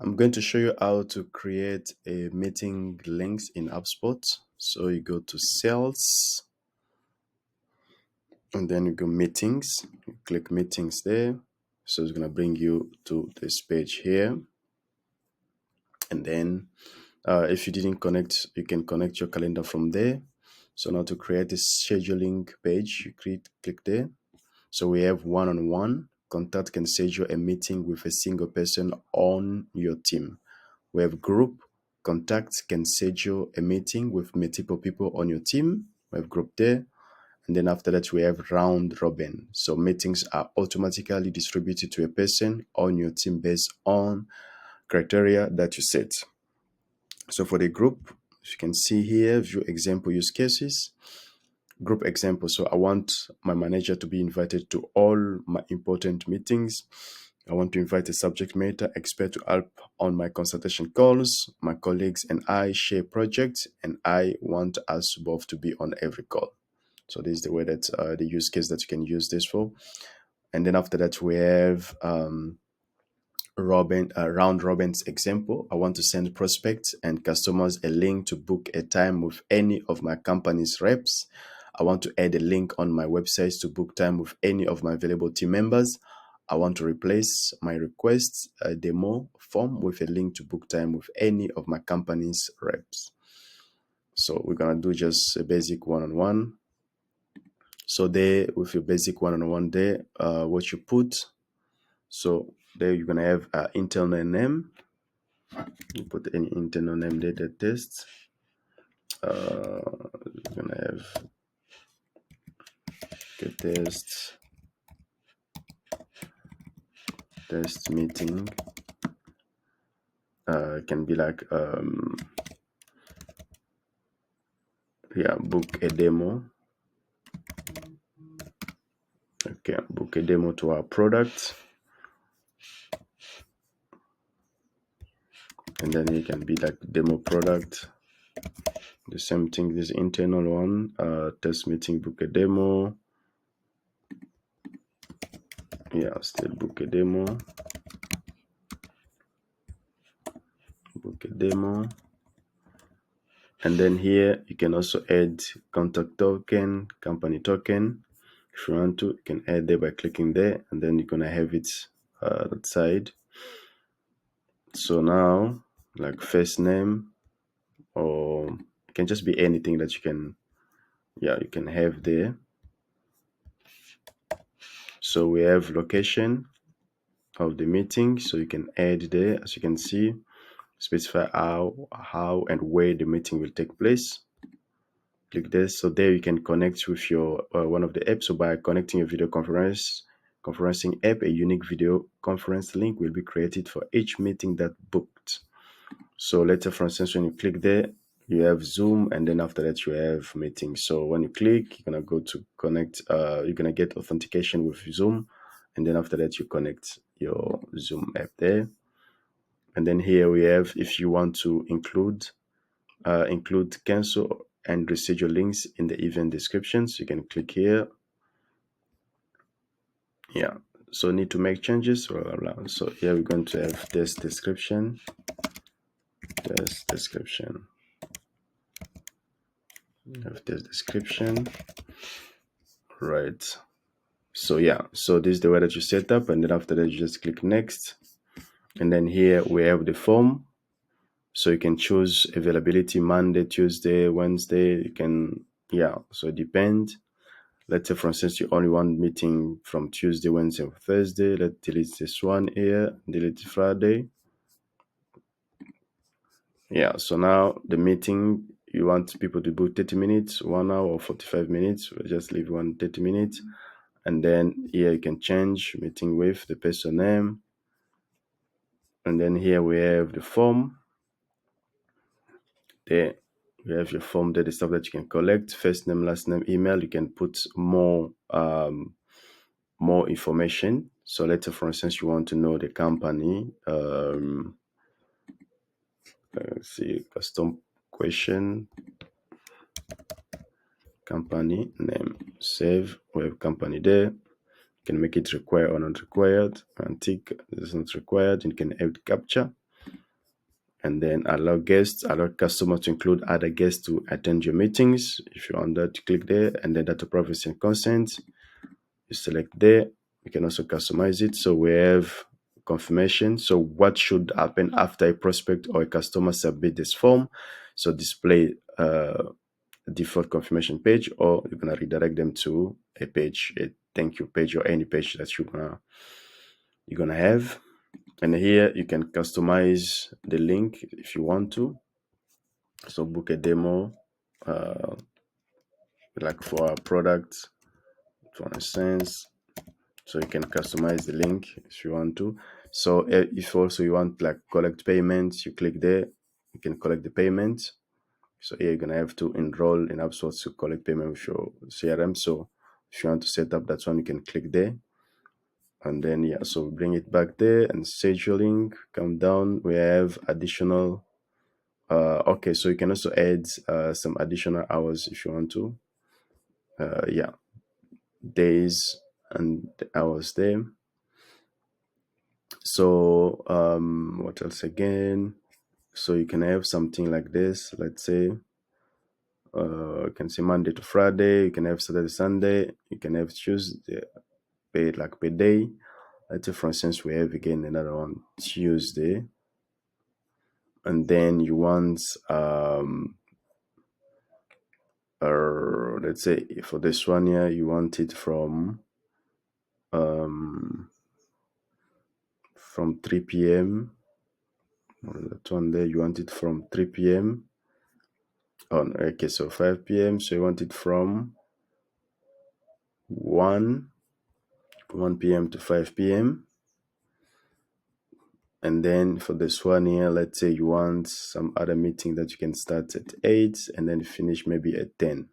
I'm going to show you how to create a meeting links in HubSpot. So you go to sales and then you go meetings, you click meetings there. So it's going to bring you to this page here. And then if you didn't connect, you can connect your calendar from there. So now to create a scheduling page, you click there. So we have one-on-one. Contact can schedule a meeting with a single person on your team. We have group. Contact can schedule a meeting with multiple people on your team. We have group there. And then after that, we have round robin. So meetings are automatically distributed to a person on your team based on criteria that you set. So for the group, as you can see here, view example use cases. Group example. So I want my manager to be invited to all my important meetings. I want to invite a subject matter expert to help on my consultation calls. My colleagues and I share projects, and I want us both to be on every call. So this is the way that the use case that you can use this for. And then after that, we have round robin's example. I want to send prospects and customers a link to book a time with any of my company's reps. I want to add a link on my website to book time with any of my available team members. I want to replace my request demo form with a link to book time with any of my company's reps. So we're going to do just a basic one-on-one. So there, with your basic one-on-one there, what you put. So there you're going to have an internal name. You put any internal name there, the test. You're going to have the test meeting. It can be like, book a demo. Okay, book a demo to our product. And then it can be like demo product. The same thing, this internal one, test meeting, book a demo. Yeah, still book a demo. Book a demo. And then here you can also add contact token, company token. If you want to, you can add there by clicking there, and then you're gonna have it that side. So now, like first name, or it can just be anything that you can have there. So we have location of the meeting, so you can add there, as you can see, specify how and where the meeting will take place. Click this. So there you can connect with your one of the apps. So by connecting a video conferencing app, a unique video conference link will be created for each meeting that booked. So let's say, for instance, when you click there, you have Zoom, and then after that you have meetings. So when you click, you're gonna go to connect. You're gonna get authentication with Zoom, and then after that you connect your Zoom app there. And then here we have, if you want to include cancel and reschedule links in the event descriptions, you can click here. Yeah, so need to make changes, blah, blah, blah. So here we're going to have this description. Right. So yeah, so this is the way that you set up, and then after that you just click next. And then here we have the form. So you can choose availability Monday, Tuesday, Wednesday. You can, so it depends. Let's say, for instance, you only want meeting from Tuesday, Wednesday, or Thursday. Let's delete this one here, delete Friday. Yeah, so now the meeting, you want people to book 30 minutes, 1 hour, or 45 minutes. We'll just leave 30 minutes. And then here you can change meeting with the person name. And then here we have the form. There you have your form there, the stuff that you can collect, first name, last name, email. You can put more information. So let's say, for instance, you want to know the company. Let's see, custom question, company name, save. We have company there. You can make it required or not required. And tick, this is not required. You can add captcha. and then allow customers to include other guests to attend your meetings. If you want that, click there, and then data privacy and consent, you select there. You can also customize it. So we have confirmation. So what should happen after a prospect or a customer submit this form? So display default confirmation page, or you're gonna redirect them to a page, a thank you page, or any page that you're gonna have. And here you can customize the link if you want to. So book a demo, like for our product, for instance. So you can customize the link if you want to. So if also you want like collect payments, you click there, you can collect the payment. So here you're gonna have to enroll in HubSpot to collect payment with your CRM. So if you want to set up that one, you can click there. And then yeah, so bring it back there and scheduling, come down. We have additional okay, so you can also add some additional hours if you want to. Yeah, days and hours there. So what else again? So you can have something like this. Let's say you can say Monday to Friday. You can have Saturday, Sunday. You can have Tuesday, paid like per day. Let's say for instance we have again another one Tuesday, and then you want let's say for this one here you want it from 3 p.m. or that one there you want it from 3 p.m. Oh, no, okay, so 5 p.m. So you want it from 1 p.m. to 5 p.m. And then for this one here, let's say you want some other meeting that you can start at 8 and then finish maybe at 10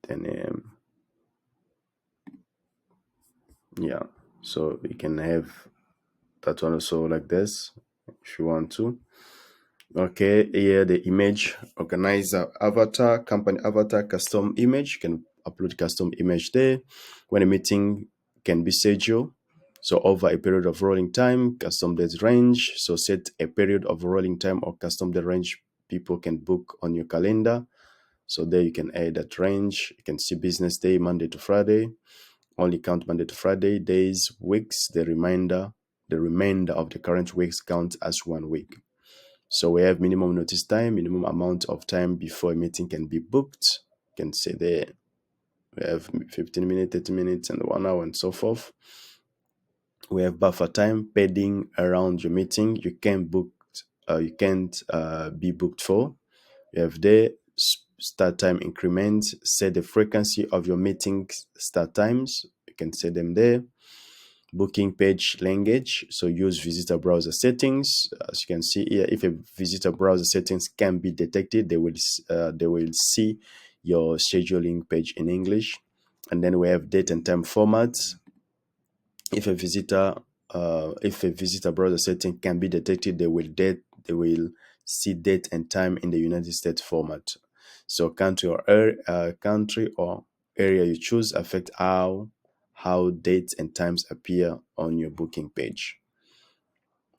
a.m. Yeah, so you can have that one also like this if you want to. Okay, here the image, organizer avatar, company avatar, custom image. You can upload custom image there. When a meeting can be scheduled, so over a period of rolling time, custom date range. So set a period of rolling time or custom date range people can book on your calendar. So there you can add that range. You can see business day, Monday to Friday. Only count Monday to Friday, days, weeks. The remainder of the current weeks count as 1 week. So we have minimum notice time, minimum amount of time before a meeting can be booked. You can say there we have 15 minutes, 30 minutes, and 1 hour, and so forth. We have buffer time, padding around your meeting. You can't be booked for. You have there start time increment, set the frequency of your meeting start times. You can set them there. Booking page language, so use visitor browser settings. As you can see here, if a visitor browser settings can be detected, they will see your scheduling page in English. And then we have date and time formats. If a visitor browser setting can be detected, they will see date and time in the United States format. So country or area you choose affect how dates and times appear on your booking page.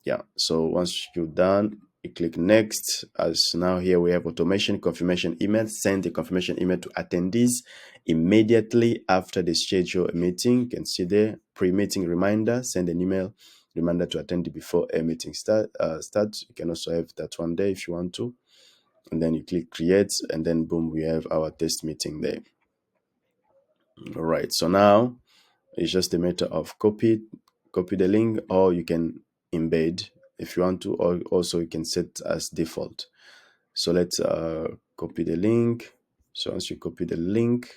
Yeah, so once you're done, you click next. As now here we have automation confirmation email. Send the confirmation email to attendees immediately after they schedule a meeting. You can see there pre-meeting reminder. Send an email reminder to attendee before a meeting starts. You can also have that one there if you want to. And then you click create, and then boom, we have our test meeting there. All right, so now it's just a matter of copy the link, or you can embed if you want to, or also you can set as default. So let's copy the link. So once you copy the link,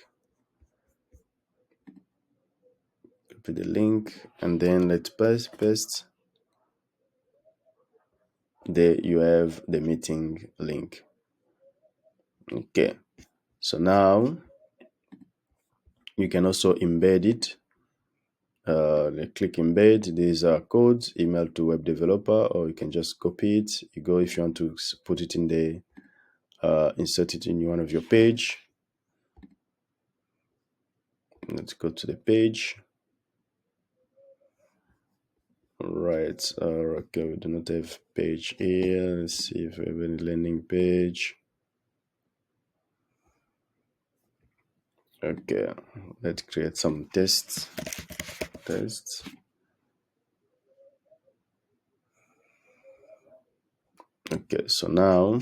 and then let's paste. There you have the meeting link. Okay, so now you can also embed it. Click embed. These are codes, email to web developer, or you can just copy it. You go if you want to put it in the insert it in one of your page. Let's go to the page. Right. Okay, we do not have page here. Let's see if we have any landing page. Okay, let's create some tests. Okay, so now,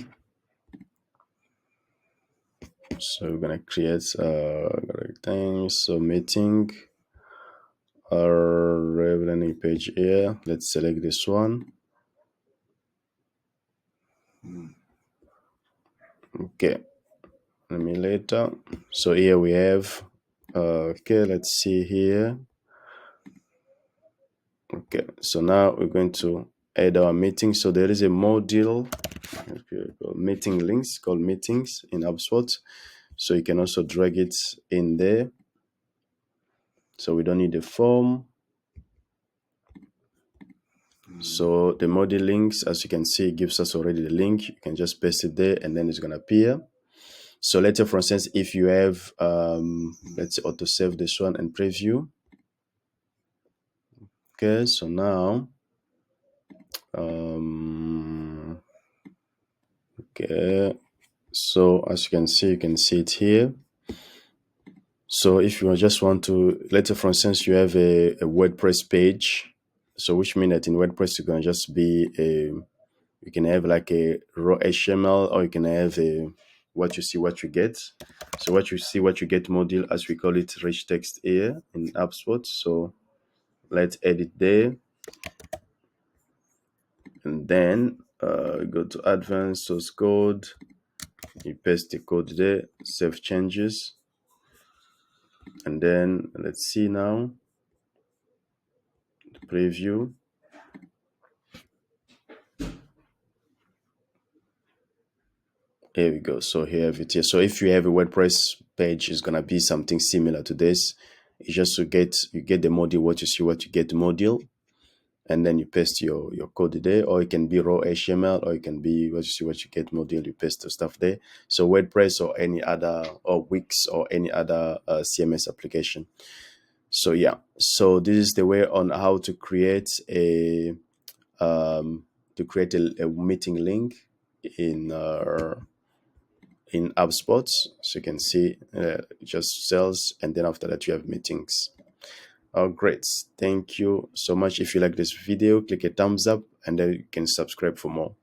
we're gonna create things. So meeting our landing page here. Let's select this one. Okay, let me later. So here we have. Okay, let's see here. Okay, so now we're going to add our meeting. So there is a module meeting links called meetings in HubSpot. So you can also drag it in there. So we don't need a form. So the module links, as you can see, gives us already the link. You can just paste it there and then it's going to appear. So let's say, for instance, if you have, let's say, auto save this one and preview. Okay, so now, okay, so as you can see it here. So if you just want to, let's say, for instance, you have a WordPress page. So which means that in WordPress, you're going to just be you can have like a raw HTML, or you can have a what you see, what you get. So what you see, what you get module, as we call it, rich text here in HubSpot. So let's edit there. And then go to advanced source code. You paste the code there, save changes. And then let's see now, the preview. Here we go. So here have it here. So if you have a WordPress page, it's gonna be something similar to this. It's just you get the module, what you see, what you get module, and then you paste your code there, or it can be raw HTML, or it can be what you see, what you get module, you paste the stuff there. So WordPress or any other, or Wix or any other CMS application. So yeah, so this is the way on how to create a meeting link in HubSpot. So you can see just sales, and then after that you have meetings. Oh, great. Thank you so much. If you like this video, click a thumbs up, and then you can subscribe for more.